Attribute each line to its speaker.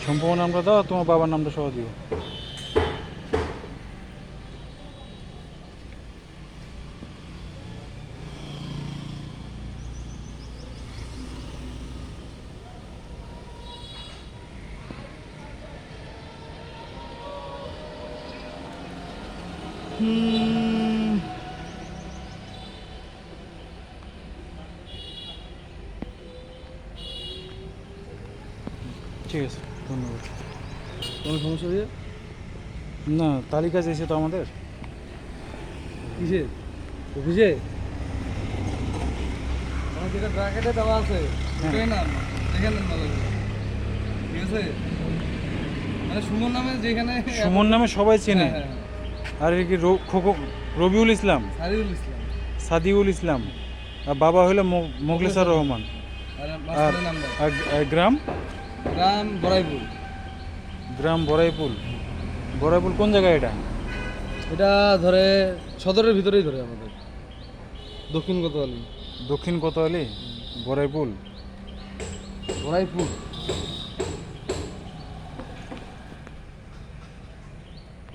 Speaker 1: সম্পূর্ণ নামটা দাও, তোমার বাবার নামটা সহ দিও। ঠিক আছে, ধন্যবাদ।
Speaker 2: কোনো সমস্যা হয়ে
Speaker 1: না, তালিকা চাইছে তো আমাদের।
Speaker 2: কিসে অফিসে আমার যেটা ব্র্যাকেটে দেওয়া আছে ওটাই নাম দেখে নেন ভালো করে। ঠিক আছে মানে সুমন নামে যেখানে
Speaker 1: সুমন নামে সবাই চেনে।
Speaker 2: হ্যাঁ, হ্যাঁ,
Speaker 1: আর এর কি রবিউল ইসলাম,
Speaker 2: সারিউল ইসলাম
Speaker 1: সাদিউল ইসলাম, আর বাবা হলো মোখলেসার রহমান।
Speaker 2: আর
Speaker 1: আর
Speaker 2: মাস্টারের নাম দেয়
Speaker 1: আর গ্রাম
Speaker 2: গ্রাম বড়াইপুর।
Speaker 1: গ্রাম বড়াইপুল। বড়াইপুল কোন জায়গায় এটা?
Speaker 2: এটা ধরে সদরের ভিতরেই ধরে আমাদের দক্ষিণ কোতোয়ালি।
Speaker 1: দক্ষিণ কোতোয়ালি, বড়াইপুল।
Speaker 2: বড়াইপুর